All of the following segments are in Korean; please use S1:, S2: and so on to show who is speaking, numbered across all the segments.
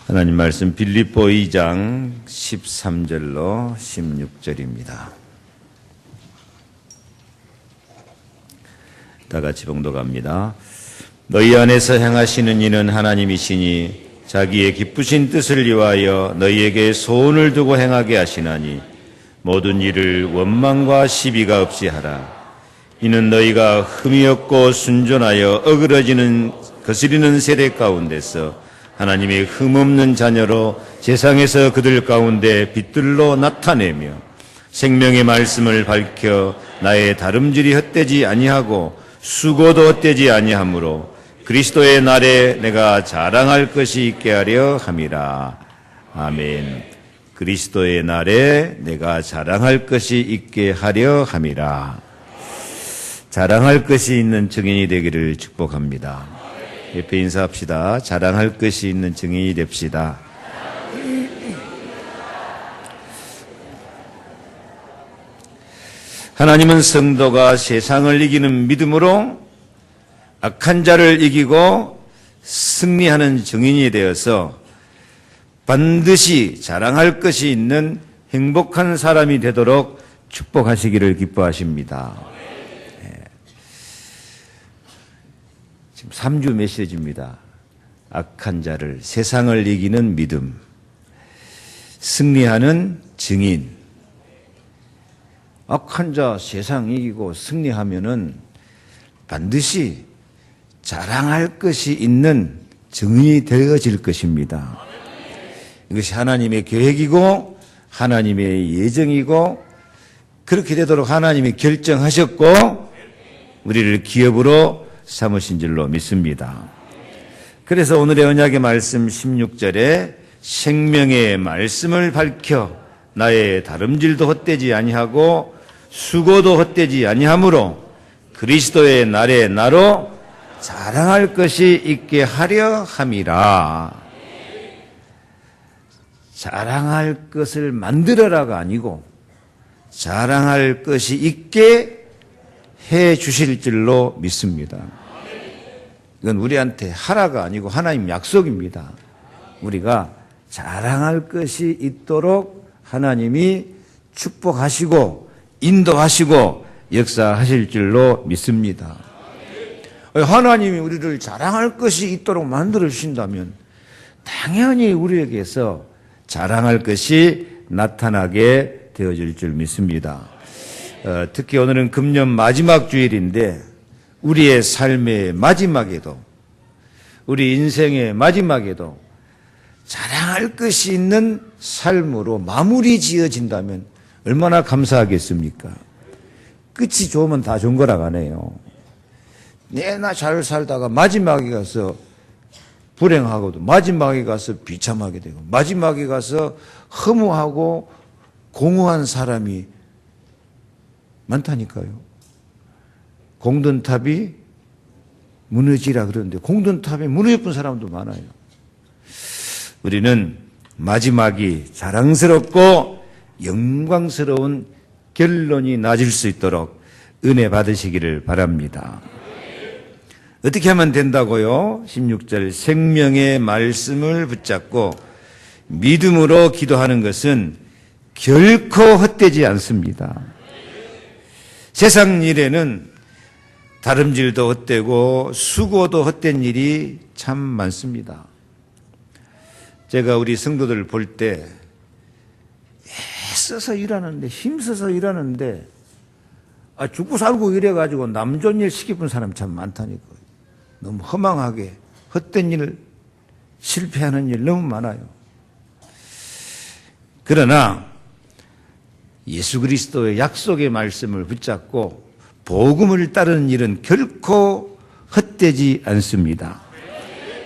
S1: 하나님 말씀 빌립보 2장 13절로 16절입니다. 다 같이 봉독합니다. 너희 안에서 행하시는 이는 하나님이시니 자기의 기쁘신 뜻을 위하여 너희에게 소원을 두고 행하게 하시나니 모든 일을 원망과 시비가 없이 하라. 이는 너희가 흠이 없고 순전하여 어그러지는 거스리는 세대 가운데서 하나님의 흠없는 자녀로 세상에서 그들 가운데 빛들로 나타내며 생명의 말씀을 밝혀 나의 다름질이 헛되지 아니하고 수고도 헛되지 아니하므로 그리스도의 날에 내가 자랑할 것이 있게 하려 함이라. 아멘. 그리스도의 날에 내가 자랑할 것이 있게 하려 함이라. 자랑할 것이 있는 증인이 되기를 축복합니다. 옆에 인사합시다. 자랑할 것이 있는 증인이 됩시다. 하나님은 성도가 세상을 이기는 믿음으로 악한 자를 이기고 승리하는 증인이 되어서 반드시 자랑할 것이 있는 행복한 사람이 되도록 축복하시기를 기뻐하십니다. 지금 3주 메시지입니다. 악한 자를, 세상을 이기는 믿음, 승리하는 증인. 악한 자 세상 이기고 승리하면은 반드시 자랑할 것이 있는 증인이 되어질 것입니다. 이것이 하나님의 계획이고 하나님의 예정이고 그렇게 되도록 하나님이 결정하셨고 우리를 기업으로 삼으신 줄로 믿습니다. 그래서 오늘의 언약의 말씀 16절에 생명의 말씀을 밝혀 나의 다름질도 헛되지 아니하고 수고도 헛되지 아니하므로 그리스도의 날에 나로 자랑할 것이 있게 하려 함이라. 자랑할 것을 만들어라가 아니고 자랑할 것이 있게 해 주실 줄로 믿습니다. 이건 우리한테 하라가 아니고 하나님 약속입니다. 우리가 자랑할 것이 있도록 하나님이 축복하시고 인도하시고 역사하실 줄로 믿습니다. 하나님이 우리를 자랑할 것이 있도록 만들어 주신다면 당연히 우리에게서 자랑할 것이 나타나게 되어질 줄 믿습니다. 특히 오늘은 금년 마지막 주일인데 우리의 삶의 마지막에도 우리 인생의 마지막에도 자랑할 것이 있는 삶으로 마무리 지어진다면 얼마나 감사하겠습니까? 끝이 좋으면 다 좋은 거라 가네요. 내나 잘 살다가 마지막에 가서 불행하고도 마지막에 가서 비참하게 되고 마지막에 가서 허무하고 공허한 사람이 많다니까요. 공든탑이 무너지라 그러는데 공든탑에 무너져본 사람도 많아요. 우리는 마지막이 자랑스럽고 영광스러운 결론이 낮을 수 있도록 은혜 받으시기를 바랍니다. 어떻게 하면 된다고요? 16절 생명의 말씀을 붙잡고 믿음으로 기도하는 것은 결코 헛되지 않습니다. 세상 일에는 다름질도 헛되고 수고도 헛된 일이 참 많습니다. 제가 우리 성도들 볼 때 애써서 일하는데 힘써서 일하는데 죽고 살고 이래가지고 남 좋은 일 시키는 사람 참 많다니까요. 너무 허망하게 헛된 일 실패하는 일 너무 많아요. 그러나 예수 그리스도의 약속의 말씀을 붙잡고 복음을 따르는 일은 결코 헛되지 않습니다.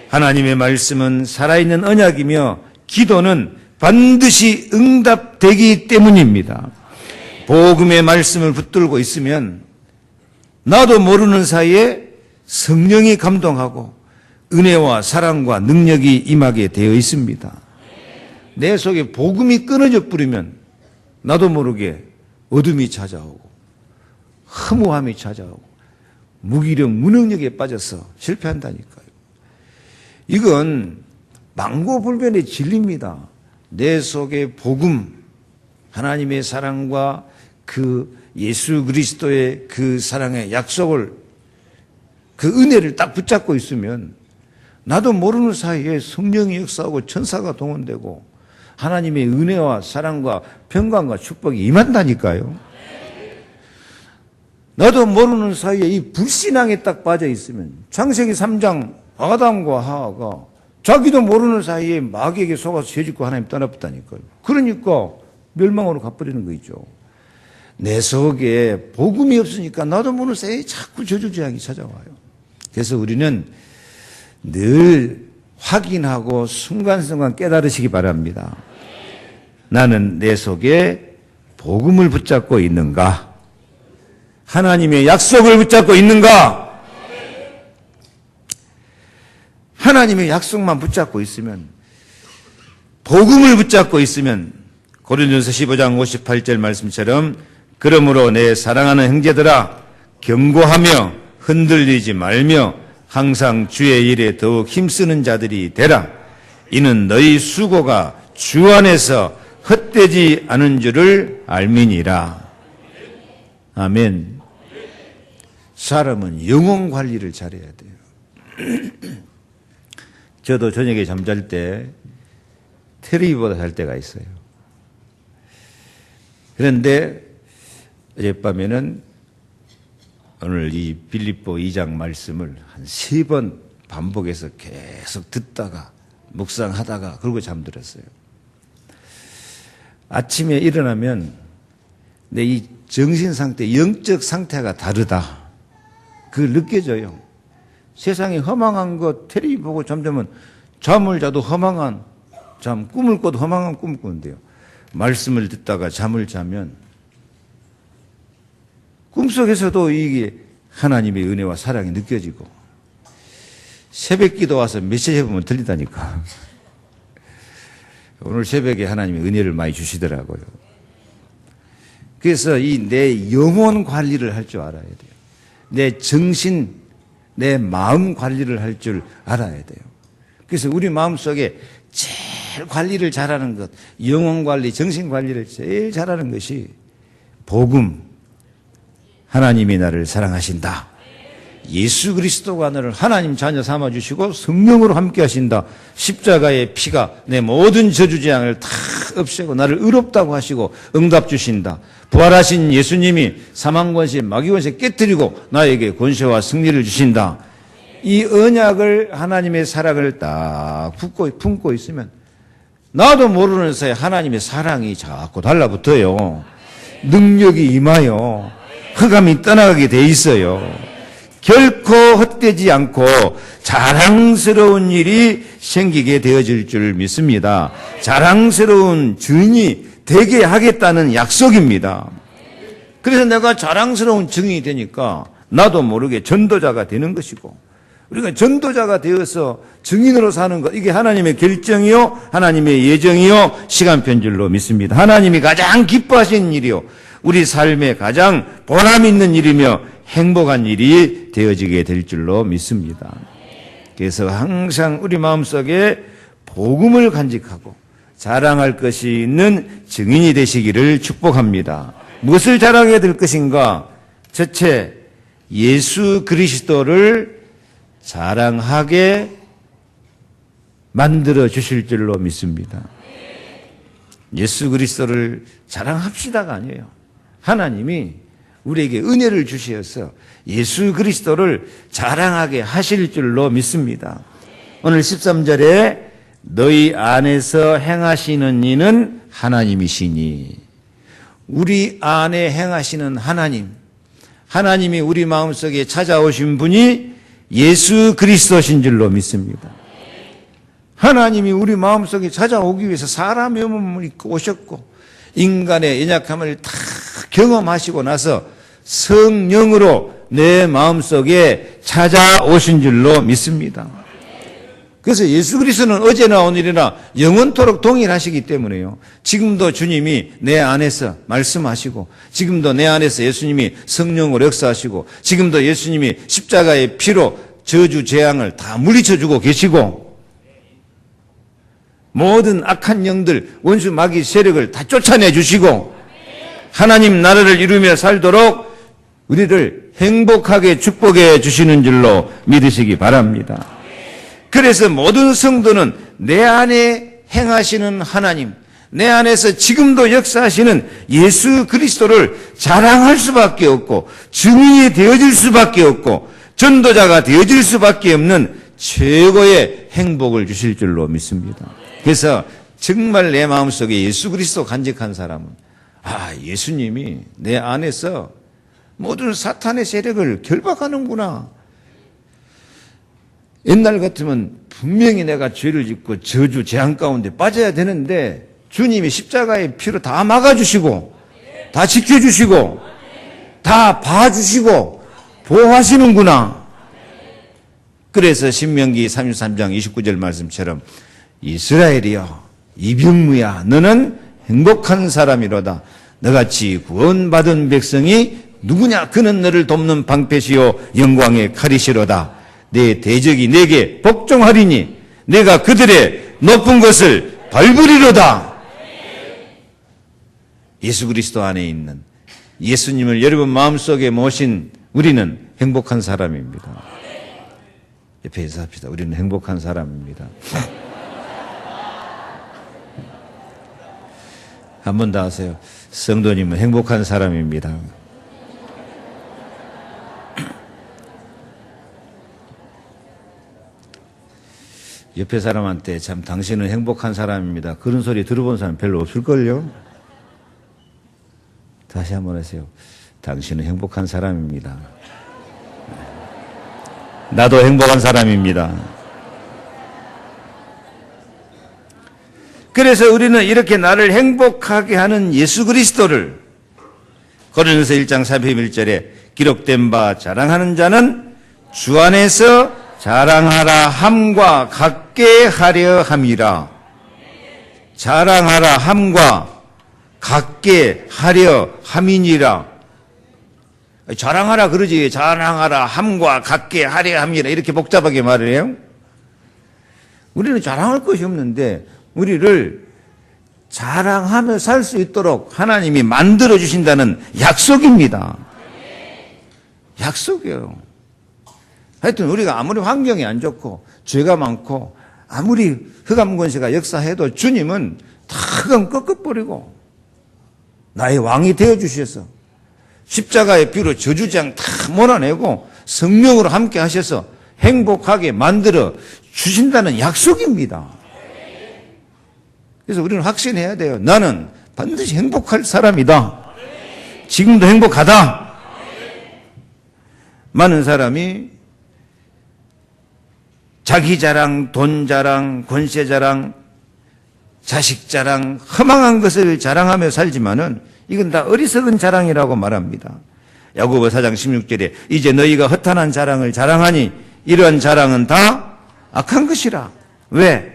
S1: 하나님의 말씀은 살아있는 언약이며 기도는 반드시 응답되기 때문입니다. 복음의 말씀을 붙들고 있으면 나도 모르는 사이에 성령이 감동하고 은혜와 사랑과 능력이 임하게 되어 있습니다. 내 속에 복음이 끊어져 버리면 나도 모르게 어둠이 찾아오고 허무함이 찾아오고 무기력, 무능력에 빠져서 실패한다니까요. 이건 망고불변의 진리입니다. 내 속에 복음, 하나님의 사랑과 그 예수 그리스도의 그 사랑의 약속을, 그 은혜를 딱 붙잡고 있으면 나도 모르는 사이에 성령이 역사하고 천사가 동원되고 하나님의 은혜와 사랑과 평강과 축복이 임한다니까요. 나도 모르는 사이에 이 불신앙에 딱 빠져 있으면 창세기 3장 아담과 하와가 자기도 모르는 사이에 마귀에게 속아서 죄짓고 하나님 떠나봤다니까요. 그러니까 멸망으로 가버리는 거 있죠. 내 속에 복음이 없으니까 나도 모르는 사이에 자꾸 저주재앙이 찾아와요. 그래서 우리는 늘 확인하고 순간순간 깨달으시기 바랍니다. 나는 내 속에 복음을 붙잡고 있는가? 하나님의 약속을 붙잡고 있는가? 하나님의 약속만 붙잡고 있으면, 복음을 붙잡고 있으면 고린도전서 15장 58절 말씀처럼 그러므로 내 사랑하는 형제들아 경고하며 흔들리지 말며 항상 주의 일에 더욱 힘쓰는 자들이 되라. 이는 너희 수고가 주 안에서 헛되지 않은 줄을 알미니라. 아멘. 사람은 영혼 관리를 잘해야 돼요. 저도 저녁에 잠잘 때 텔레비보다 잘 때가 있어요. 그런데 어젯밤에는 오늘 이 빌립보 2장 말씀을 한 3번 반복해서 계속 듣다가 묵상하다가 그러고 잠들었어요. 아침에 일어나면 내 이 정신 상태, 영적 상태가 다르다. 그걸 느껴져요. 세상에 허망한 것 텔레비 보고 잠자면 잠을 자도 허망한 잠, 꿈을 꿔도 허망한 꿈을 꾸는데요. 말씀을 듣다가 잠을 자면 꿈속에서도 이게 하나님의 은혜와 사랑이 느껴지고 새벽 기도 와서 메시지 해보면 들리다니까. 오늘 새벽에 하나님의 은혜를 많이 주시더라고요. 그래서 이 내 영혼 관리를 할 줄 알아야 돼요. 내 정신, 내 마음 관리를 할 줄 알아야 돼요. 그래서 우리 마음속에 제일 관리를 잘하는 것, 영혼 관리, 정신 관리를 제일 잘하는 것이 복음, 하나님이 나를 사랑하신다. 예수 그리스도가 너를 하나님 자녀 삼아주시고 성령으로 함께 하신다. 십자가의 피가 내 모든 저주재앙을 다 없애고 나를 의롭다고 하시고 응답 주신다. 부활하신 예수님이 사망권세, 마귀권세 깨뜨리고 나에게 권세와 승리를 주신다. 이 언약을, 하나님의 사랑을 딱 품고 있으면 나도 모르는 사이에 하나님의 사랑이 자꾸 달라붙어요. 능력이 임하여 흑암이 떠나가게 돼 있어요. 결코 헛되지 않고 자랑스러운 일이 생기게 되어질 줄 믿습니다. 자랑스러운 증인이 되게 하겠다는 약속입니다. 그래서 내가 자랑스러운 증인이 되니까 나도 모르게 전도자가 되는 것이고, 우리가 전도자가 되어서 증인으로 사는 것, 이게 하나님의 결정이요, 하나님의 예정이요, 시간편줄로 믿습니다. 하나님이 가장 기뻐하시는 일이요, 우리 삶에 가장 보람 있는 일이며 행복한 일이 되어지게 될 줄로 믿습니다. 그래서 항상 우리 마음속에 복음을 간직하고 자랑할 것이 있는 증인이 되시기를 축복합니다. 무엇을 자랑해야 될 것인가? 첫째, 예수 그리스도를 자랑하게 만들어 주실 줄로 믿습니다. 예수 그리스도를 자랑합시다가 아니에요. 하나님이 우리에게 은혜를 주셔서 예수 그리스도를 자랑하게 하실 줄로 믿습니다. 오늘 13절에 너희 안에서 행하시는 이는 하나님이시니, 우리 안에 행하시는 하나님, 하나님이 우리 마음속에 찾아오신 분이 예수 그리스도신 줄로 믿습니다. 하나님이 우리 마음속에 찾아오기 위해서 사람의 몸을 입고 오셨고 인간의 연약함을 다 경험하시고 나서 성령으로 내 마음속에 찾아오신 줄로 믿습니다. 그래서 예수 그리스도는 어제나 오늘이나 영원토록 동일하시기 때문에요. 지금도 주님이 내 안에서 말씀하시고, 지금도 내 안에서 예수님이 성령으로 역사하시고, 지금도 예수님이 십자가의 피로 저주 재앙을 다 물리쳐주고 계시고, 모든 악한 영들, 원수 마귀 세력을 다 쫓아내 주시고 하나님 나라를 이루며 살도록 우리를 행복하게 축복해 주시는 줄로 믿으시기 바랍니다. 그래서 모든 성도는 내 안에 행하시는 하나님, 내 안에서 지금도 역사하시는 예수 그리스도를 자랑할 수밖에 없고 증인이 되어질 수밖에 없고 전도자가 되어질 수밖에 없는 최고의 행복을 주실 줄로 믿습니다. 그래서 정말 내 마음속에 예수 그리스도 간직한 사람은 예수님이 내 안에서 모든 사탄의 세력을 결박하는구나. 옛날 같으면 분명히 내가 죄를 짓고 저주, 재앙 가운데 빠져야 되는데 주님이 십자가의 피로 다 막아주시고 다 지켜주시고 다 봐주시고 보호하시는구나. 그래서 신명기 33장 29절 말씀처럼 이스라엘이여 이병무야 너는 행복한 사람이로다. 너같이 구원받은 백성이 누구냐? 그는 너를 돕는 방패시요 영광의 칼이시로다. 내 대적이 내게 복종하리니 내가 그들의 높은 것을 밟으리로다. 예수 그리스도 안에 있는 예수님을 여러분 마음속에 모신 우리는 행복한 사람입니다. 옆에 인사합시다. 우리는 행복한 사람입니다. 한 번 더 하세요. 성도님은 행복한 사람입니다. 옆에 사람한테 참 당신은 행복한 사람입니다. 그런 소리 들어본 사람 별로 없을걸요? 다시 한번 하세요. 당신은 행복한 사람입니다. 나도 행복한 사람입니다. 그래서 우리는 이렇게 나를 행복하게 하는 예수 그리스도를 고린도서 1장 31절에 기록된 바 자랑하는 자는 주 안에서 자랑하라 함과 같게 하려 함이라. 자랑하라 함과 같게 하려 함이니라. 자랑하라 그러지. 자랑하라 함과 같게 하려 함이라. 이렇게 복잡하게 말을 해요. 우리는 자랑할 것이 없는데 우리를 자랑하며 살 수 있도록 하나님이 만들어 주신다는 약속입니다. 약속이에요. 하여튼 우리가 아무리 환경이 안 좋고 죄가 많고 아무리 흑암 권세가 역사해도 주님은 다 흑암 꺾어버리고 나의 왕이 되어주셔서 십자가의 피로 저주장 다 몰아내고 성령으로 함께 하셔서 행복하게 만들어 주신다는 약속입니다. 그래서 우리는 확신해야 돼요. 나는 반드시 행복할 사람이다. 지금도 행복하다. 많은 사람이 자기 자랑, 돈 자랑, 권세 자랑, 자식 자랑, 허망한 것을 자랑하며 살지만은 이건 다 어리석은 자랑이라고 말합니다. 야고보 4장 16절에 이제 너희가 허탄한 자랑을 자랑하니 이러한 자랑은 다 악한 것이라. 왜?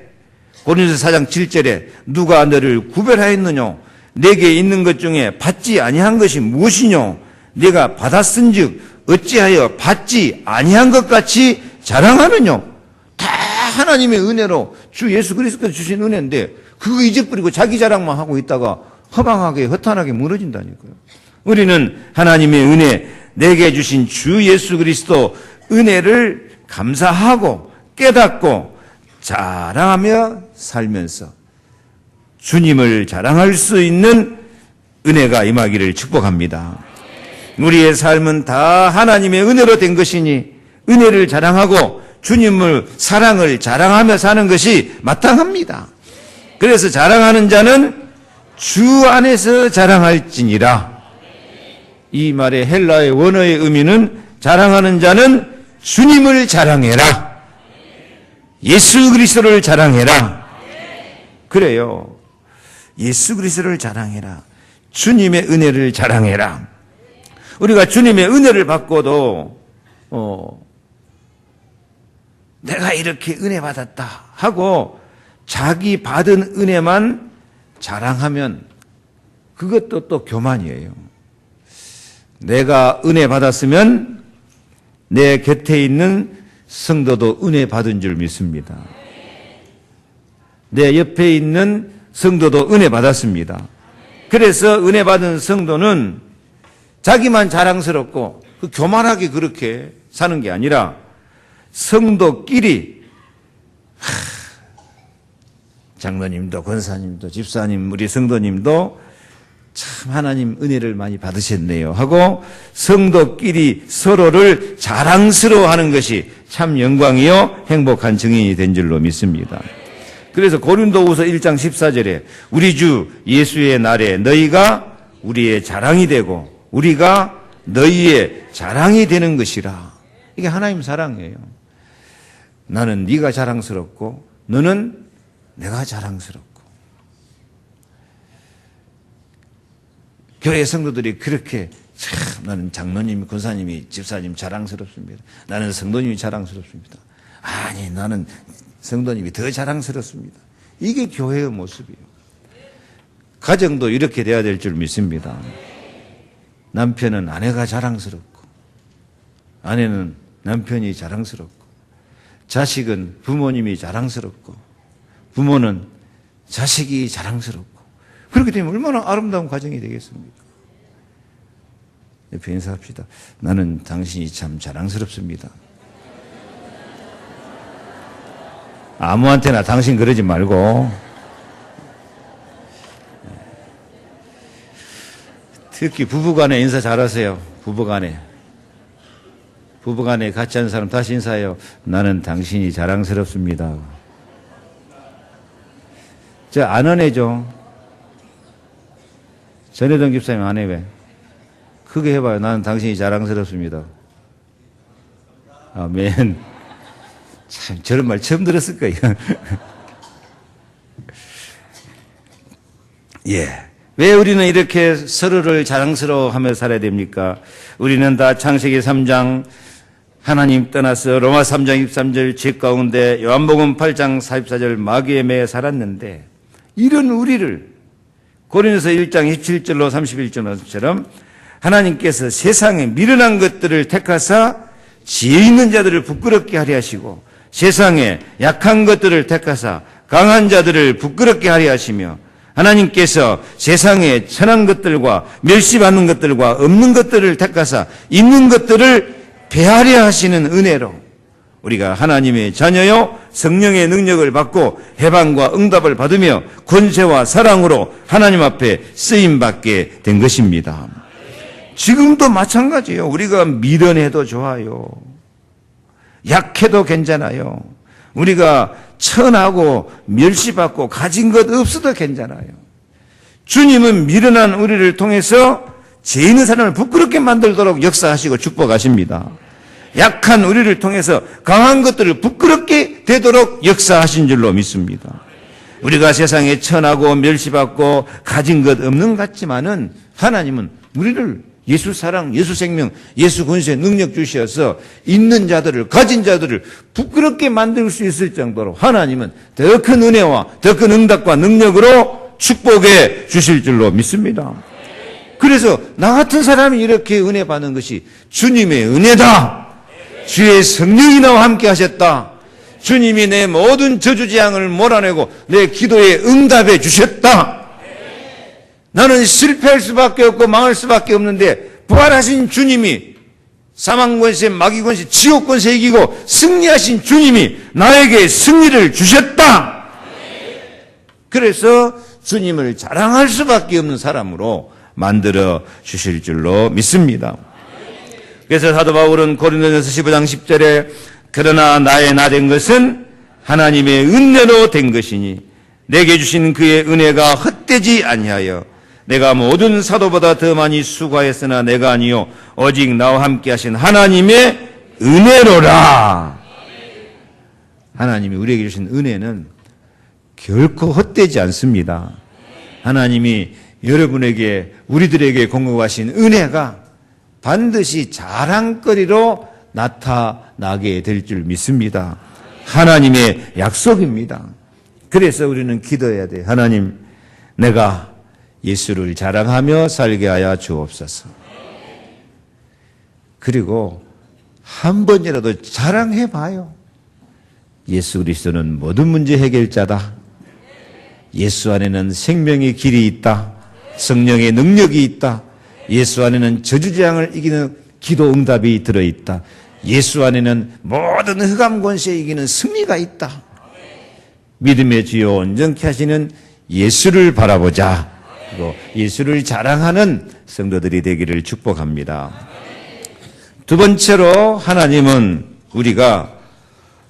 S1: 고린도서 4장 7절에 누가 너를 구별하였느냐? 내게 있는 것 중에 받지 아니한 것이 무엇이뇨? 네가 받았은즉 어찌하여 받지 아니한 것 같이 자랑하느냐? 다 하나님의 은혜로 주 예수 그리스도께서 주신 은혜인데 그거 잊어버리고 자기 자랑만 하고 있다가 허망하게 허탄하게 무너진다니까요. 우리는 하나님의 은혜, 내게 주신 주 예수 그리스도 은혜를 감사하고 깨닫고 자랑하며 살면서 주님을 자랑할 수 있는 은혜가 임하기를 축복합니다. 우리의 삶은 다 하나님의 은혜로 된 것이니 은혜를 자랑하고 주님을 사랑을 자랑하며 사는 것이 마땅합니다. 그래서 자랑하는 자는 주 안에서 자랑할지니라. 이 말의 헬라의 원어의 의미는 자랑하는 자는 주님을 자랑해라. 예수 그리스도를 자랑해라. 그래요. 예수 그리스도를 자랑해라. 주님의 은혜를 자랑해라. 우리가 주님의 은혜를 받고도 내가 이렇게 은혜 받았다 하고 자기 받은 은혜만 자랑하면 그것도 또 교만이에요. 내가 은혜 받았으면 내 곁에 있는 성도도 은혜 받은 줄 믿습니다. 내 옆에 있는 성도도 은혜 받았습니다. 그래서 은혜 받은 성도는 자기만 자랑스럽고 교만하게 그렇게 사는 게 아니라 성도끼리 장로님도 권사님도 집사님 우리 성도님도 참 하나님 은혜를 많이 받으셨네요 하고 성도끼리 서로를 자랑스러워하는 것이 참 영광이요 행복한 증인이 된 줄로 믿습니다. 그래서 고린도후서 1장 14절에 우리 주 예수의 날에 너희가 우리의 자랑이 되고 우리가 너희의 자랑이 되는 것이라. 이게 하나님 사랑이에요. 나는 네가 자랑스럽고 너는 내가 자랑스럽고. 교회 성도들이 그렇게 참 나는 장로님, 권사님이, 집사님 자랑스럽습니다. 나는 성도님이 자랑스럽습니다. 아니 나는 성도님이 더 자랑스럽습니다. 이게 교회의 모습이에요. 가정도 이렇게 돼야 될 줄 믿습니다. 남편은 아내가 자랑스럽고 아내는 남편이 자랑스럽고 자식은 부모님이 자랑스럽고 부모는 자식이 자랑스럽고 그렇게 되면 얼마나 아름다운 가정이 되겠습니까? 옆에 인사합시다. 나는 당신이 참 자랑스럽습니다. 아무한테나 당신 그러지 말고 특히 부부간에 인사 잘하세요. 부부간에 같이 하는 사람 다시 인사해요. 나는 당신이 자랑스럽습니다. 저 아내죠. 전혜동 집사님 아내 왜? 크게 해봐요. 나는 당신이 자랑스럽습니다. 아멘. 참 저런 말 처음 들었을 거예요. 예. 왜 우리는 이렇게 서로를 자랑스러워하며 살아야 됩니까? 우리는 다 창세기 3장 하나님 떠나서 로마 3장 23절 죄 가운데 요한복음 8장 44절 마귀에 매여 살았는데 이런 우리를 고린도서 1장 27절로 31절처럼 하나님께서 세상에 미련한 것들을 택하사 지혜 있는 자들을 부끄럽게 하려 하시고 세상에 약한 것들을 택하사 강한 자들을 부끄럽게 하려 하시며 하나님께서 세상에 천한 것들과 멸시받는 것들과 없는 것들을 택하사 있는 것들을 배하려 하시는 은혜로 우리가 하나님의 자녀요 성령의 능력을 받고 해방과 응답을 받으며 권세와 사랑으로 하나님 앞에 쓰임받게 된 것입니다. 지금도 마찬가지예요. 우리가 미련해도 좋아요. 약해도 괜찮아요. 우리가 천하고 멸시받고 가진 것 없어도 괜찮아요. 주님은 미련한 우리를 통해서 죄 있는 사람을 부끄럽게 만들도록 역사하시고 축복하십니다. 약한 우리를 통해서 강한 것들을 부끄럽게 되도록 역사하신 줄로 믿습니다. 우리가 세상에 천하고 멸시받고 가진 것 없는 것 같지만은 하나님은 우리를 예수 사랑, 예수 생명, 예수 권세 능력 주셔서 있는 자들을 가진 자들을 부끄럽게 만들 수 있을 정도로 하나님은 더 큰 은혜와 더 큰 응답과 능력으로 축복해 주실 줄로 믿습니다. 그래서 나 같은 사람이 이렇게 은혜 받는 것이 주님의 은혜다. 주의 성령이 나와 함께 하셨다. 주님이 내 모든 저주재앙을 몰아내고 내 기도에 응답해 주셨다. 나는 실패할 수밖에 없고 망할 수밖에 없는데 부활하신 주님이 사망권세, 마귀권세, 지옥권세 이기고 승리하신 주님이 나에게 승리를 주셨다. 그래서 주님을 자랑할 수밖에 없는 사람으로 만들어 주실 줄로 믿습니다. 그래서 사도 바울은 고린도전서 15장 10절에 그러나 나의 나 된 것은 하나님의 은혜로 된 것이니 내게 주신 그의 은혜가 헛되지 아니하여 내가 모든 사도보다 더 많이 수고하였으나 내가 아니요 오직 나와 함께 하신 하나님의 은혜로라. 하나님이 우리에게 주신 은혜는 결코 헛되지 않습니다. 하나님이 여러분에게 우리들에게 공급하신 은혜가 반드시 자랑거리로 나타나게 될 줄 믿습니다. 하나님의 약속입니다. 그래서 우리는 기도해야 돼요. 하나님, 내가 예수를 자랑하며 살게 하여 주옵소서. 그리고 한 번이라도 자랑해 봐요. 예수 그리스도는 모든 문제 해결자다. 예수 안에는 생명의 길이 있다. 성령의 능력이 있다. 예수 안에는 저주재앙을 이기는 기도 응답이 들어있다. 예수 안에는 모든 흑암 권세에 이기는 승리가 있다. 믿음의 주요 온전케 하시는 예수를 바라보자. 그리고 예수를 자랑하는 성도들이 되기를 축복합니다. 두 번째로 하나님은 우리가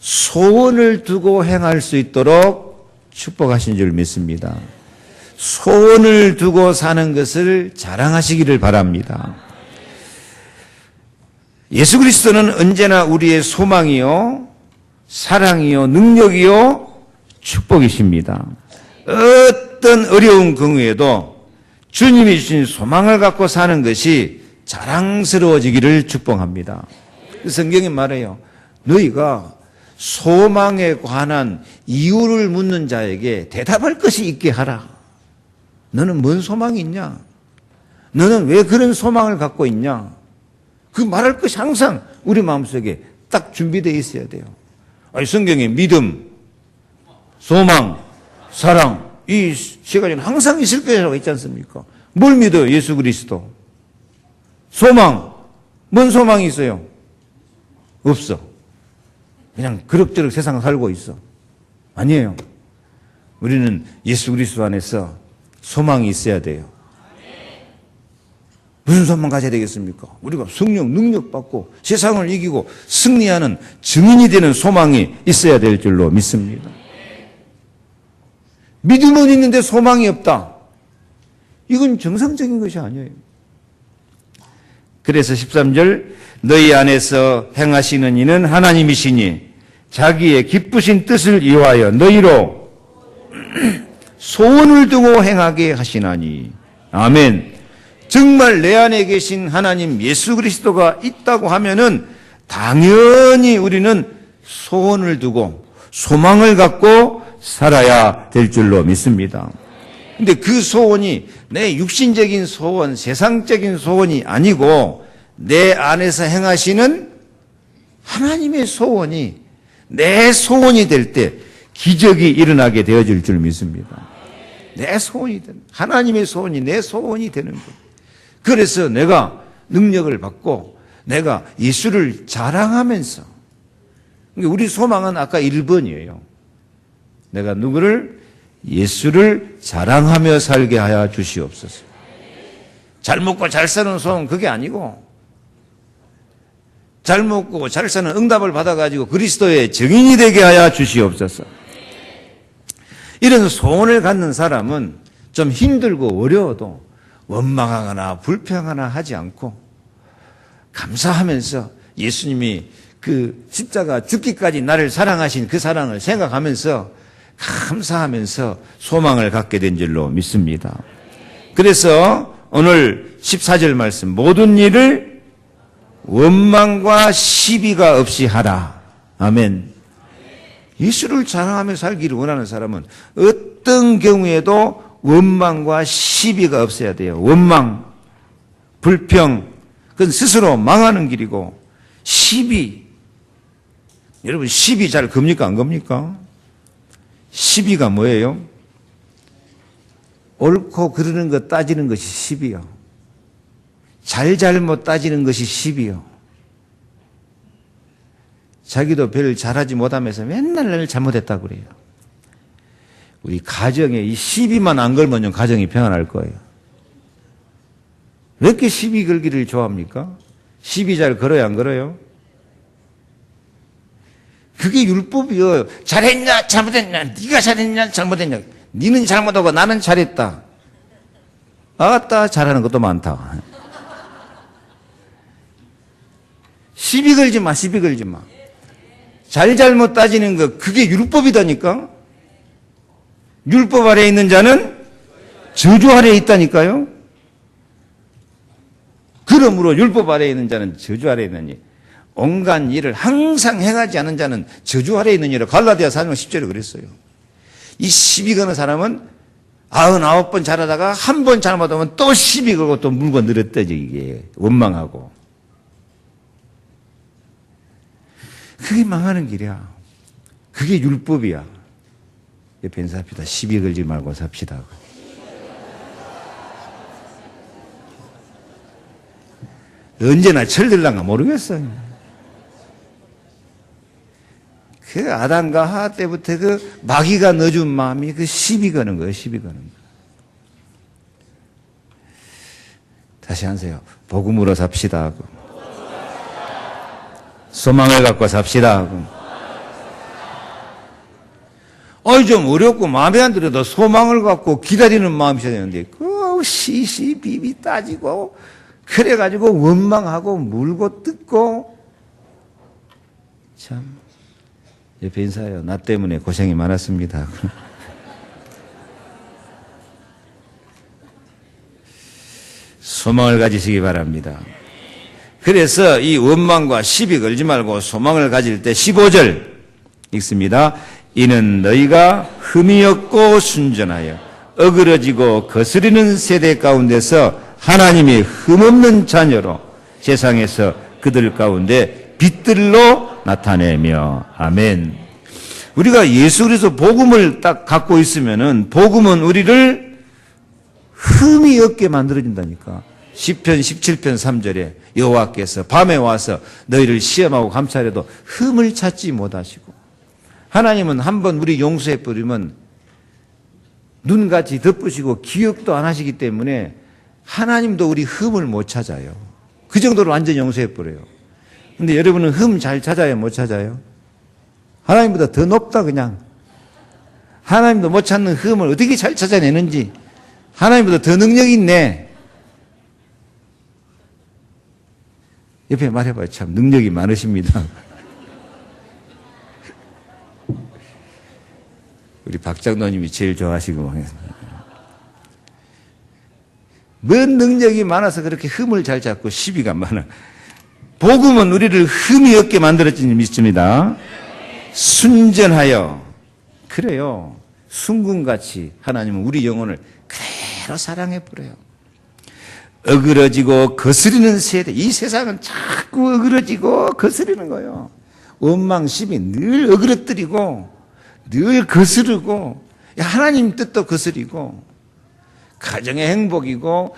S1: 소원을 두고 행할 수 있도록 축복하신 줄 믿습니다. 소원을 두고 사는 것을 자랑하시기를 바랍니다. 예수 그리스도는 언제나 우리의 소망이요, 사랑이요, 능력이요, 축복이십니다. 어떤 어려운 경우에도 주님이 주신 소망을 갖고 사는 것이 자랑스러워지기를 축복합니다. 성경이 말해요. 너희가 소망에 관한 이유를 묻는 자에게 대답할 것이 있게 하라. 너는 뭔 소망이 있냐? 너는 왜 그런 소망을 갖고 있냐? 그 말할 것이 항상 우리 마음속에 딱 준비되어 있어야 돼요. 아니, 성경에 믿음, 소망, 사랑, 이 세 가지는 항상 있을 거라고 있지 않습니까? 뭘 믿어요? 예수 그리스도. 소망, 뭔 소망이 있어요? 없어. 그냥 그럭저럭 세상 살고 있어. 아니에요. 우리는 예수 그리스도 안에서 소망이 있어야 돼요. 무슨 소망 가져야 되겠습니까? 우리가 성령 능력 받고 세상을 이기고 승리하는 증인이 되는 소망이 있어야 될 줄로 믿습니다. 믿음은 있는데 소망이 없다. 이건 정상적인 것이 아니에요. 그래서 13절 너희 안에서 행하시는 이는 하나님이시니 자기의 기쁘신 뜻을 이루하여 너희로 소원을 두고 행하게 하시나니. 아멘. 정말 내 안에 계신 하나님 예수 그리스도가 있다고 하면은 당연히 우리는 소원을 두고 소망을 갖고 살아야 될 줄로 믿습니다. 근데 그 소원이 내 육신적인 소원, 세상적인 소원이 아니고 내 안에서 행하시는 하나님의 소원이 내 소원이 될 때 기적이 일어나게 되어질 줄 믿습니다. 내 소원이 되는, 하나님의 소원이 내 소원이 되는 것. 그래서 내가 능력을 받고 내가 예수를 자랑하면서, 우리 소망은 아까 1번이에요. 내가 누구를? 예수를 자랑하며 살게 하여 주시옵소서. 잘 먹고 잘 사는 소원 그게 아니고, 잘 먹고 잘 사는 응답을 받아가지고 그리스도의 증인이 되게 하여 주시옵소서. 이런 소원을 갖는 사람은 좀 힘들고 어려워도 원망하거나 불평하거나 하지 않고 감사하면서 예수님이 그 십자가 죽기까지 나를 사랑하신 그 사랑을 생각하면서 감사하면서 소망을 갖게 된 줄로 믿습니다. 그래서 오늘 14절 말씀, 모든 일을 원망과 시비가 없이 하라. 아멘. 예수를 자랑하며 살기를 원하는 사람은 어떤 경우에도 원망과 시비가 없어야 돼요. 원망, 불평, 그건 스스로 망하는 길이고, 시비, 여러분 시비 잘 겁니까 안 겁니까? 시비가 뭐예요? 옳고 그르는 것 따지는 것이 시비요. 잘잘못 따지는 것이 시비요. 자기도 별 잘하지 못하면서 맨날 잘못했다고 그래요. 우리 가정에 이 시비만 안 걸면 가정이 평안할 거예요. 왜 이렇게 시비 걸기를 좋아합니까? 시비 잘 걸어요, 안 걸어요? 그게 율법이요. 잘했냐, 잘못했냐, 네가 잘했냐, 잘못했냐. 네는 잘못하고 나는 잘했다. 아따, 잘하는 것도 많다. 시비 걸지 마, 시비 걸지 마. 잘잘못 따지는 거, 그게 율법이다니까? 율법 아래에 있는 자는 저주 아래에 있다니까요? 그러므로 율법 아래에 있는 자는 저주 아래에 있느니 온갖 일을 항상 행하지 않은 자는 저주 아래에 있느니라. 갈라디아 4장 10절에 그랬어요. 이 시비 거는 사람은 99번 잘하다가 한 번 잘못하면 또 시비 걸고 또 물고 늘었대지, 이게. 원망하고. 그게 망하는 길이야. 그게 율법이야. 옆에 인사합시다. 시비 걸지 말고 삽시다. 언제나 철들란가 모르겠어요. 그 아담과 하와 때부터 그 마귀가 넣어준 마음이 그 시비 거는 거예요. 시비 거는 거예요. 다시 하세요. 복음으로 삽시다. 소망을 갖고 삽시다. 좀 어렵고 마음에 안 들어도 소망을 갖고 기다리는 마음이 있어야 되는데 그 시시비비 따지고 그래가지고 원망하고 물고 뜯고 참 옆에 인사해요. 나 때문에 고생이 많았습니다. 소망을 가지시기 바랍니다. 그래서 이 원망과 시비 걸지 말고 소망을 가질 때 15절 읽습니다. 이는 너희가 흠이 없고 순전하여 어그러지고 거스리는 세대 가운데서 하나님이 흠없는 자녀로 세상에서 그들 가운데 빛들로 나타내며 아멘. 우리가 예수 그리스도 복음을 딱 갖고 있으면은 복음은 우리를 흠이 없게 만들어준다니까. 시편 17편 3절에 여호와께서 밤에 와서 너희를 시험하고 감찰해도 흠을 찾지 못하시고 하나님은 한번 우리 용서해 버리면 눈같이 덮으시고 기억도 안 하시기 때문에 하나님도 우리 흠을 못 찾아요. 그 정도로 완전히 용서해 버려요. 근데 여러분은 흠 잘 찾아요? 못 찾아요? 하나님보다 더 높다 그냥. 하나님도 못 찾는 흠을 어떻게 잘 찾아내는지 하나님보다 더 능력이 있네. 옆에 말해봐요. 참 능력이 많으십니다. 우리 박 장로님이 제일 좋아하시고 뭔 능력이 많아서 그렇게 흠을 잘 찾고 시비가 많아. 복음은 우리를 흠이 없게 만들어진 믿습니다. 순전하여 그래요. 순금같이 하나님은 우리 영혼을 그대로 사랑해 버려요. 어그러지고 거스리는 세대. 이 세상은 자꾸 어그러지고 거스리는 거예요. 원망 시비 늘 어그러뜨리고 늘 거스르고 하나님 뜻도 거스리고 가정의 행복이고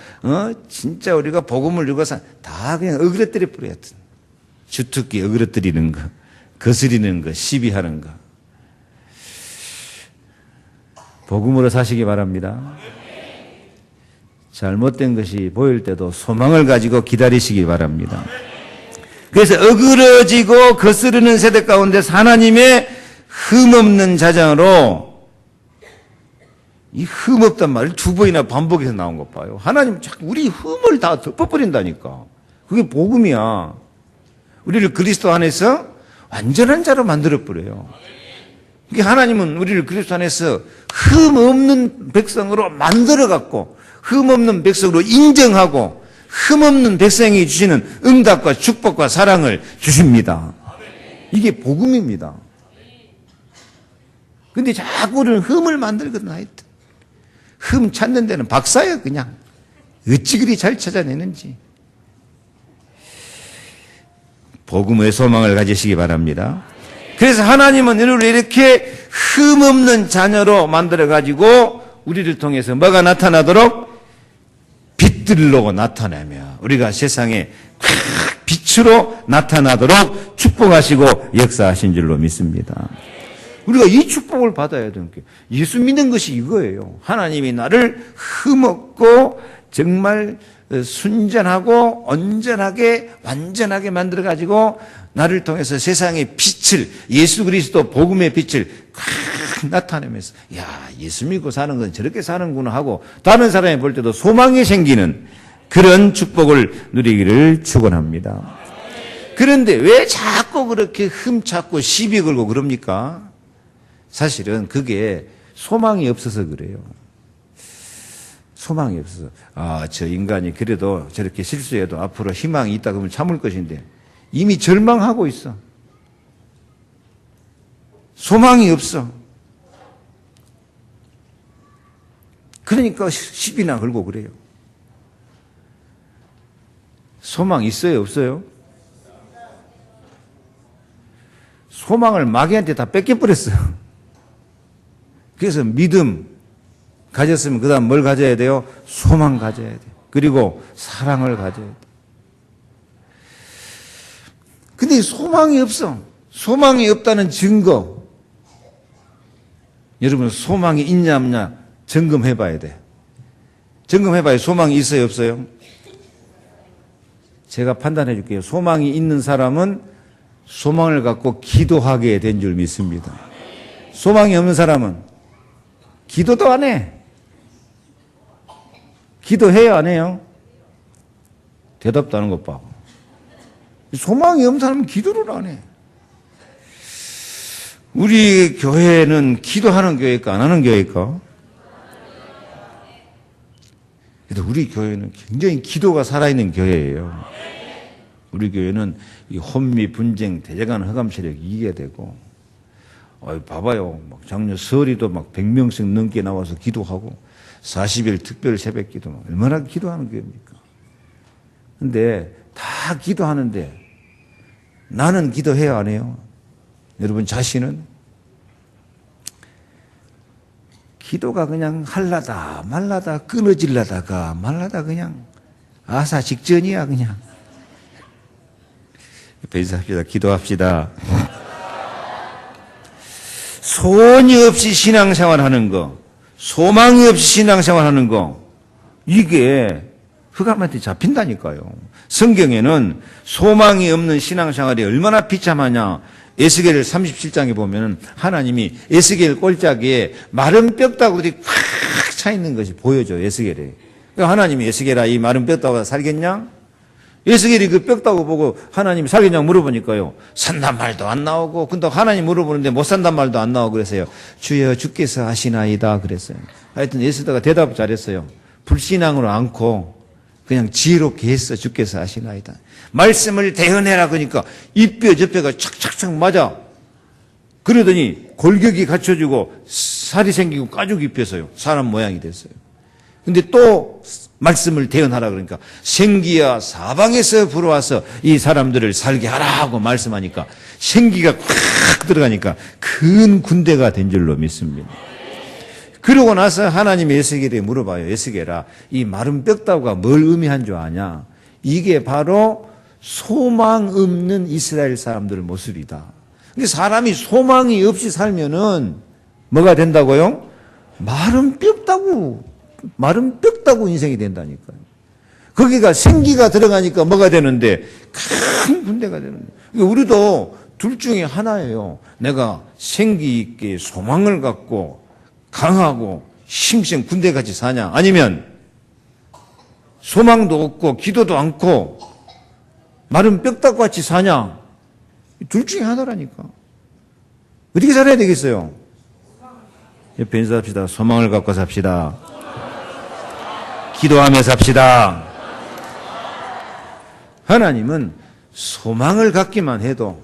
S1: 진짜 우리가 복음을 읽어서 다 그냥 어그러뜨려 버려요. 주특기 어그러뜨리는 거, 거스리는 거, 시비하는 거. 복음으로 사시기 바랍니다. 잘못된 것이 보일 때도 소망을 가지고 기다리시기 바랍니다. 그래서 어그러지고 거스르는 세대 가운데서 하나님의 흠없는 자장으로 이 흠없단 말을 두 번이나 반복해서 나온 것 봐요. 하나님 자꾸 우리 흠을 다 덮어버린다니까. 그게 복음이야. 우리를 그리스도 안에서 완전한 자로 만들어버려요. 그러니까 하나님은 우리를 그리스도 안에서 흠없는 백성으로 만들어갖고 흠없는 백성으로 인정하고 흠없는 백성이 주시는 응답과 축복과 사랑을 주십니다. 이게 복음입니다. 근데 자꾸 우리는 흠을 만들거든 하여튼. 흠 찾는 데는 박사야 그냥. 어찌 그리 잘 찾아내는지. 복음의 소망을 가지시기 바랍니다. 그래서 하나님은 우리를 이렇게 흠없는 자녀로 만들어가지고 우리를 통해서 뭐가 나타나도록 빛들로 나타내며 우리가 세상에 빛으로 나타나도록 축복하시고 역사하신 줄로 믿습니다. 우리가 이 축복을 받아야 되는 게 예수 믿는 것이 이거예요. 하나님이 나를 흠없고 정말 순전하고 온전하게 완전하게 만들어가지고 나를 통해서 세상의 빛을 예수 그리스도 복음의 빛을 꽉 나타내면서 야 예수 믿고 사는 건 저렇게 사는구나 하고 다른 사람이 볼 때도 소망이 생기는 그런 축복을 누리기를 축원합니다. 그런데 왜 자꾸 그렇게 흠찾고 시비 걸고 그럽니까? 사실은 그게 소망이 없어서 그래요. 소망이 없어서 저 인간이 그래도 저렇게 실수해도 앞으로 희망이 있다 그러면 참을 것인데 이미 절망하고 있어. 소망이 없어. 그러니까 시비나 걸고 그래요. 소망 있어요, 없어요? 소망을 마귀한테 다 뺏겨버렸어요.
S2: 그래서 믿음 가졌으면 그 다음 뭘 가져야 돼요? 소망 가져야 돼요. 그리고 사랑을 가져야 돼요. 근데 소망이 없어. 소망이 없다는 증거. 여러분 소망이 있냐 없냐 점검해 봐야 돼. 점검해 봐야 소망이 있어요 없어요? 제가 판단해 줄게요. 소망이 있는 사람은 소망을 갖고 기도하게 된 줄 믿습니다. 소망이 없는 사람은 기도도 안 해. 기도해요 안 해요? 대답도 안 하는 것 봐. 소망이 없는 사람은 기도를 안 해. 우리 교회는 기도하는 교회일까 안 하는 교회일까? 그래도 우리 교회는 굉장히 기도가 살아있는 교회예요. 우리 교회는 이 혼미, 분쟁, 대적하는 흑암 세력 이기게 되고, 봐봐요. 막 작년 설이도 막 100명씩 넘게 나와서 기도하고, 40일 특별 새벽 기도, 막 얼마나 기도하는 교회입니까? 근데 다 기도하는데, 나는 기도해야 안 해요? 여러분 자신은? 기도가 그냥 할라다 말라다 끊어질라다가 말라다 그냥 아사 직전이야 그냥. 옆에 인사합시다. 기도합시다. 소원이 없이 신앙생활하는 거, 소망이 없이 신앙생활하는 거, 이게 흑암한테 잡힌다니까요. 성경에는 소망이 없는 신앙생활이 얼마나 비참하냐. 에스겔 37장에 보면 하나님이 에스겔 꼴짝에 마른 뼈다구들이 꽉 차 있는 것이 보여져. 에스겔에. 하나님이 에스겔아 이 마른 뼈다구가 살겠냐? 에스겔이 그 뼈다구 보고 하나님이 살겠냐고 물어보니까요. 산단 말도 안 나오고, 근데 하나님 물어보는데 못 산단 말도 안 나오고 그래서요. 주여 주께서 하시나이다 그랬어요. 하여튼 에스더가 대답 잘했어요. 불신앙으로 않고 그냥 지혜롭게 했어. 주께서 하시나이다. 말씀을 대언해라 그러니까 이 뼈 저 뼈가 착착착 맞아. 그러더니 골격이 갖춰지고 살이 생기고 가죽이 입혀서요. 사람 모양이 됐어요. 근데 또 말씀을 대언하라 그러니까 생기야 사방에서 불어와서 이 사람들을 살게 하라고 말씀하니까 생기가 꽉 들어가니까 큰 군대가 된 줄로 믿습니다. 그러고 나서 하나님이 에스겔에게 물어봐요. 에스겔아 이 마른 뼈다구가 뭘 의미한 줄 아냐? 이게 바로 소망 없는 이스라엘 사람들 모습이다. 근데 사람이 소망이 없이 살면은 뭐가 된다고요? 마른 뼈다구 인생이 된다니까요. 거기가 생기가 들어가니까 뭐가 되는데 큰 군대가 되는데. 우리도 둘 중에 하나예요. 내가 생기 있게 소망을 갖고 강하고 힘센 군대같이 사냐? 아니면 소망도 없고 기도도 않고 마른 뼈다구같이 사냐? 둘 중에 하나라니까. 어떻게 살아야 되겠어요? 옆에 인사합시다. 소망을 갖고 삽시다. 기도하며 삽시다. 하나님은 소망을 갖기만 해도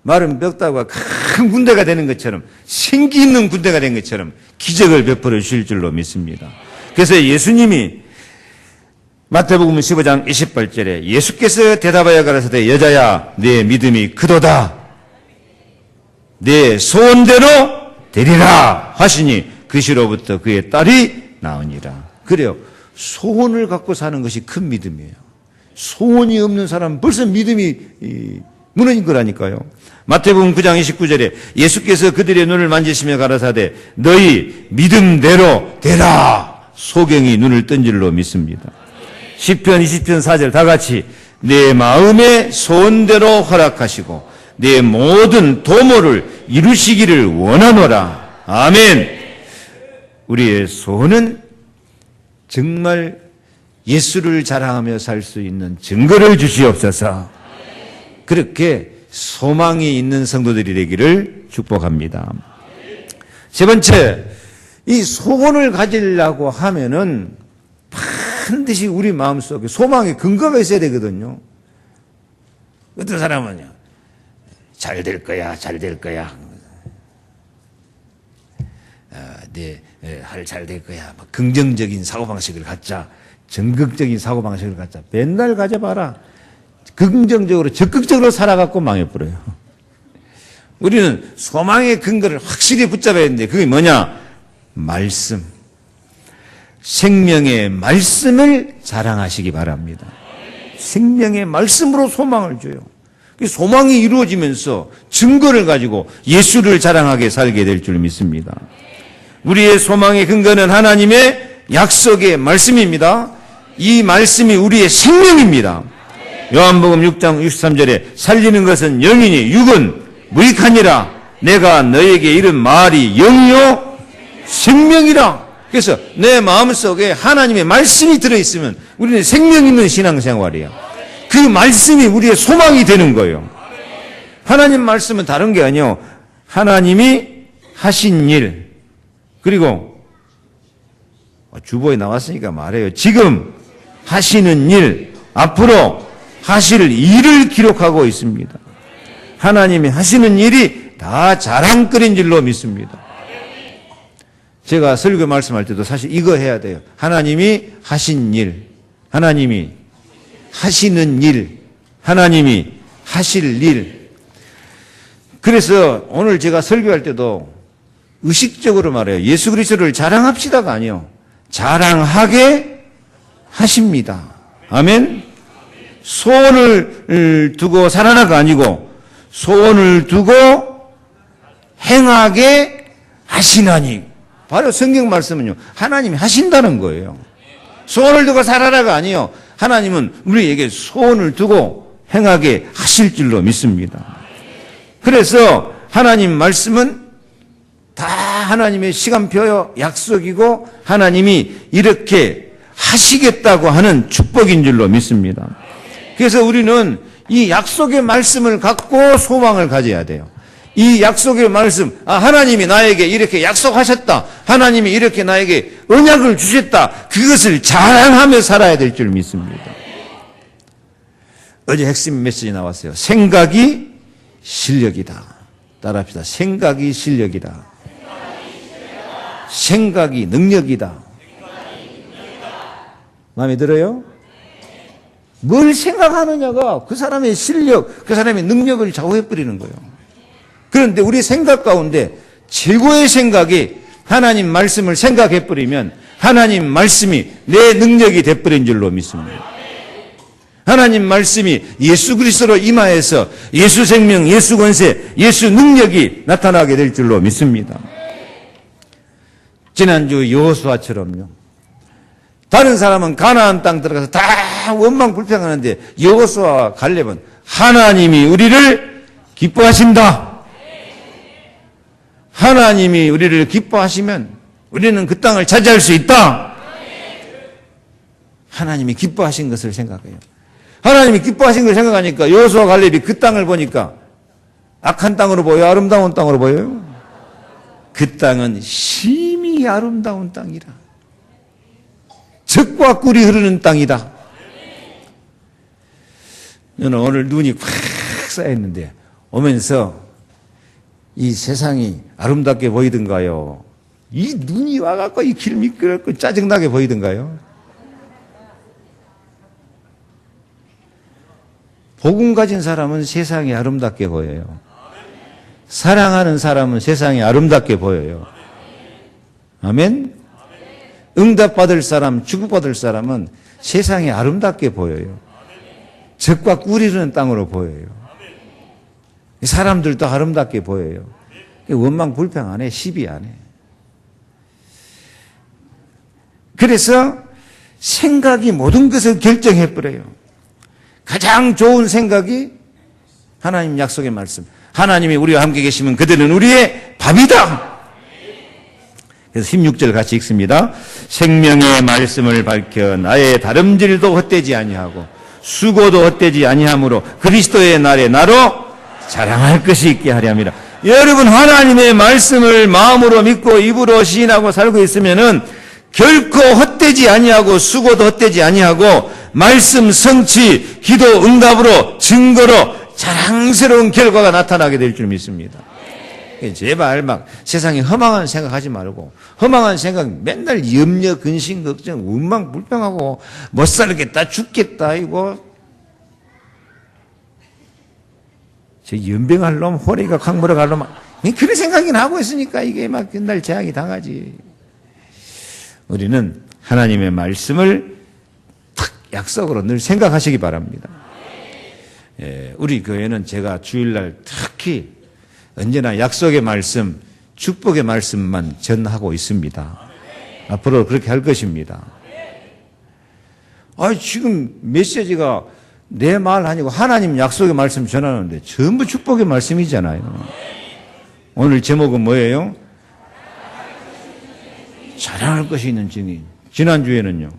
S2: 마른 뼈다구가 큰 군대가 되는 것처럼 생기 있는 군대가 된 것처럼 기적을 베풀어 주실 줄로 믿습니다. 그래서 예수님이 마태복음 15장 28절에 예수께서 대답하여 가라사대 여자야 내 믿음이 크도다 내 소원대로 되리라 하시니 그 시로부터 그의 딸이 나으니라. 그래요. 소원을 갖고 사는 것이 큰 믿음이에요. 소원이 없는 사람은 벌써 믿음이 무너진 거라니까요. 마태복음 9장 29절에 예수께서 그들의 눈을 만지시며 가라사대 너희 믿음대로 되라. 소경이 눈을 뜬 줄로 믿습니다. 시편 20편 4절 다 같이 내 마음의 소원대로 허락하시고 내 모든 도모를 이루시기를 원하노라. 아멘. 우리의 소원은 정말 예수를 자랑하며 살 수 있는 증거를 주시옵소서. 그렇게 소망이 있는 성도들이 되기를 축복합니다. 세 번째, 이 소원을 가지려고 하면은 반드시 우리 마음속에 소망의 근거가 있어야 되거든요. 어떤 사람은요, 잘 될 거야, 잘 될 거야. 할 잘 될 거야. 긍정적인 사고방식을 갖자. 전극적인 사고방식을 갖자. 맨날 가져봐라. 긍정적으로, 적극적으로 살아갖고 망해버려요. 우리는 소망의 근거를 확실히 붙잡아야 되는데, 그게 뭐냐? 말씀, 생명의 말씀을 자랑하시기 바랍니다. 생명의 말씀으로 소망을 줘요. 소망이 이루어지면서 증거를 가지고 예수를 자랑하게 살게 될 줄 믿습니다. 우리의 소망의 근거는 하나님의 약속의 말씀입니다. 이 말씀이 우리의 생명입니다. 요한복음 6장 63절에 살리는 것은 영이니 육은 무익하니라. 내가 너에게 이른 말이 영이요 생명이라. 그래서 내 마음속에 하나님의 말씀이 들어있으면 우리는 생명 있는 신앙생활이에요. 그 말씀이 우리의 소망이 되는 거예요. 하나님 말씀은 다른 게 아니에요. 하나님이 하신 일, 그리고 주보에 나왔으니까 말해요. 지금 하시는 일, 앞으로 하실 일을 기록하고 있습니다. 하나님이 하시는 일이 다 자랑거리인 줄로 믿습니다. 제가 설교 말씀할 때도 사실 이거 해야 돼요. 하나님이 하신 일, 하나님이 하시는 일, 하나님이 하실 일. 그래서 오늘 제가 설교할 때도 의식적으로 말해요. 예수 그리스도를 자랑합시다가 아니요. 자랑하게 하십니다. 아멘. 소원을 두고 살아나가 아니고 소원을 두고 행하게 하시나니. 바로 성경 말씀은요. 하나님이 하신다는 거예요. 소원을 두고 살아라가 아니요. 하나님은 우리에게 소원을 두고 행하게 하실 줄로 믿습니다. 그래서 하나님 말씀은 다 하나님의 시간표요 약속이고 하나님이 이렇게 하시겠다고 하는 축복인 줄로 믿습니다. 그래서 우리는 이 약속의 말씀을 갖고 소망을 가져야 돼요. 이 약속의 말씀, 하나님이 나에게 이렇게 약속하셨다. 하나님이 이렇게 나에게 언약을 주셨다. 그것을 자랑하며 살아야 될 줄 믿습니다. 어제 핵심 메시지 나왔어요. 생각이 실력이다. 따라합시다. 생각이 실력이다. 생각이 능력이다. 마음에 들어요? 뭘 생각하느냐가 그 사람의 실력, 그 사람의 능력을 좌우해버리는 거예요. 그런데 우리 생각 가운데 최고의 생각이 하나님 말씀을 생각해버리면 하나님 말씀이 내 능력이 돼버린 줄로 믿습니다. 하나님 말씀이 예수 그리스도로 임하여서 예수 생명, 예수 권세, 예수 능력이 나타나게 될 줄로 믿습니다. 지난주 여호수아처럼요. 다른 사람은 가나안 땅 들어가서 다 원망 불평하는데 여호수아와 갈렙은 하나님이 우리를 기뻐하신다. 하나님이 우리를 기뻐하시면 우리는 그 땅을 차지할 수 있다. 하나님이 기뻐하신 것을 생각해요. 하나님이 기뻐하신 것을 생각하니까 여호수아 갈렙이 그 땅을 보니까 악한 땅으로 보여요? 아름다운 땅으로 보여요? 그 땅은 심히 아름다운 땅이라. 젖과 꿀이 흐르는 땅이다. 저는 오늘 눈이 팍 쌓였는데 오면서 이 세상이 아름답게 보이던가요? 이 눈이 와갖고 이 길 미끄럽고 짜증나게 보이던가요? 복음 가진 사람은 세상이 아름답게 보여요. 사랑하는 사람은 세상이 아름답게 보여요. 아멘? 응답받을 사람, 축복받을 사람은 세상이 아름답게 보여요. 젖과 꿀이 흐르는 땅으로 보여요. 사람들도 아름답게 보여요. 원망 불평 안 해, 시비 안 해. 그래서 생각이 모든 것을 결정해버려요. 가장 좋은 생각이 하나님 약속의 말씀. 하나님이 우리와 함께 계시면 그들은 우리의 밥이다. 그래서 16절 같이 읽습니다. 생명의 말씀을 밝혀 나의 다름질도 헛되지 아니하고 수고도 헛되지 아니하므로 그리스도의 날에 나로 자랑할 것이 있게 하려 함이라. 여러분 하나님의 말씀을 마음으로 믿고 입으로 시인하고 살고 있으면은 결코 헛되지 아니하고 수고도 헛되지 아니하고 말씀 성취, 기도 응답으로 증거로 자랑스러운 결과가 나타나게 될 줄 믿습니다. 제발 막 세상에 허망한 생각하지 말고 허망한 생각 맨날 염려, 근심, 걱정, 원망, 불평하고 못 살겠다, 죽겠다 이거 저 연병할 놈, 호래가 강물어 갈 놈 그런 생각이 나고 있으니까 이게 막 맨날 재앙이 당하지. 우리는 하나님의 말씀을 탁 약속으로 늘 생각하시기 바랍니다. 우리 교회는 제가 주일날 특히 언제나 약속의 말씀, 축복의 말씀만 전하고 있습니다. 앞으로 그렇게 할 것입니다. 지금 메시지가 내 말 아니고 하나님 약속의 말씀 전하는데 전부 축복의 말씀이잖아요. 오늘 제목은 뭐예요? 자랑할 것이 있는 증인. 지난주에는요,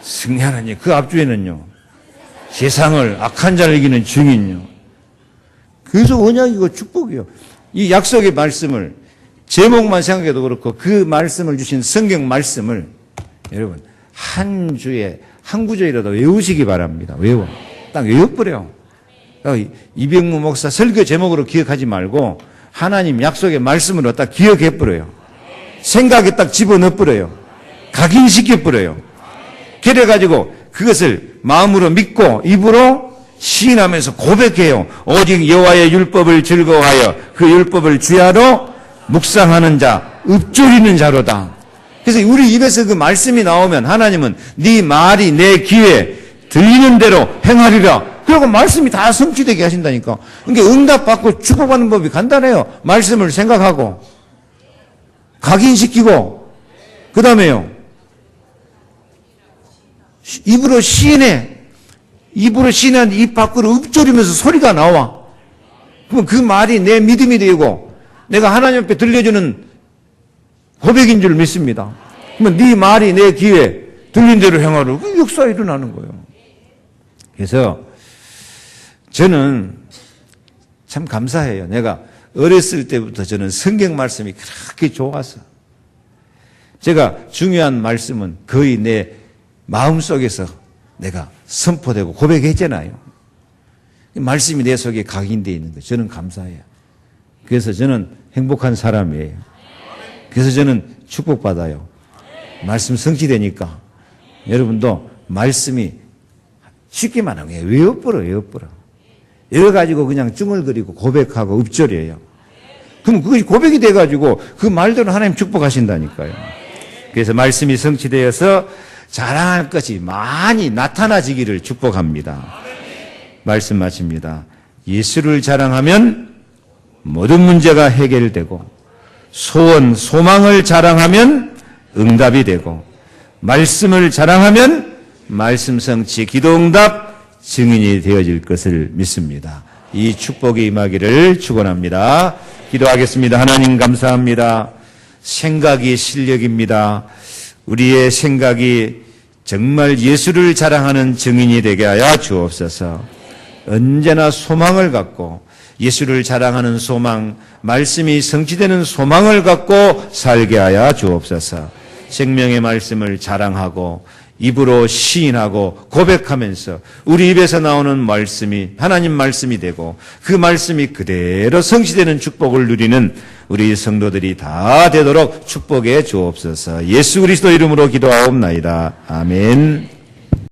S2: 승리하는 그 앞주에는요, 세상을 악한 자를 이기는 증인요. 그래서 언약이고 축복이요. 이 약속의 말씀을 제목만 생각해도 그렇고 그 말씀을 주신 성경 말씀을 여러분 한 주에 한 구절이라도 외우시기 바랍니다. 외워. 딱 외워버려. 이병무 목사 설교 제목으로 기억하지 말고 하나님 약속의 말씀으로 딱 기억해버려요. 생각에 딱 집어넣어버려요. 각인시켜버려요. 그래가지고 그것을 마음으로 믿고 입으로 시인하면서 고백해요. 오직 여호와의 율법을 즐거워하여 그 율법을 주야로 묵상하는 자, 읊조리는 자로다. 그래서 우리 입에서 그 말씀이 나오면 하나님은 네 말이 내 귀에 들리는 대로 행하리라. 그리고 말씀이 다 성취되게 하신다니까. 그러니까 응답받고 축복받는 법이 간단해요. 말씀을 생각하고 각인시키고 그 다음에요. 입으로 시인해. 입으로 시인한 입 밖으로 읊조리면서 소리가 나와. 그럼 그 말이 내 믿음이 되고 내가 하나님 앞에 들려주는 고백인 줄 믿습니다. 그러면 네 말이 내 귀에 들린 대로 행하러 그 역사가 일어나는 거예요. 그래서 저는 참 감사해요. 내가 어렸을 때부터 저는 성경 말씀이 그렇게 좋아서 제가 중요한 말씀은 거의 내 마음속에서 내가 선포되고 고백했잖아요. 말씀이 내 속에 각인되어 있는 거예요. 저는 감사해요. 그래서 저는 행복한 사람이에요. 그래서 저는 축복받아요. 말씀 성취되니까 여러분도 말씀이 쉽게만 하면 외워버려. 외워가지고 그냥 쭝얼거리고 고백하고 읊조려요. 그럼 그것이 고백이 돼가지고 그 말대로 하나님 축복하신다니까요. 그래서 말씀이 성취되어서 자랑할 것이 많이 나타나지기를 축복합니다. 말씀 마칩니다. 예수를 자랑하면 모든 문제가 해결되고 소원, 소망을 자랑하면 응답이 되고 말씀을 자랑하면 말씀 성취, 기도 응답, 증인이 되어질 것을 믿습니다. 이 축복이 임하기를 축원합니다. 기도하겠습니다. 하나님 감사합니다. 생각이 실력입니다. 우리의 생각이 정말 예수를 자랑하는 증인이 되게 하여 주옵소서. 언제나 소망을 갖고 예수를 자랑하는 소망, 말씀이 성취되는 소망을 갖고 살게 하여 주옵소서. 생명의 말씀을 자랑하고 입으로 시인하고 고백하면서 우리 입에서 나오는 말씀이 하나님 말씀이 되고 그 말씀이 그대로 성취되는 축복을 누리는 우리 성도들이 다 되도록 축복해 주옵소서. 예수 그리스도 이름으로 기도하옵나이다. 아멘.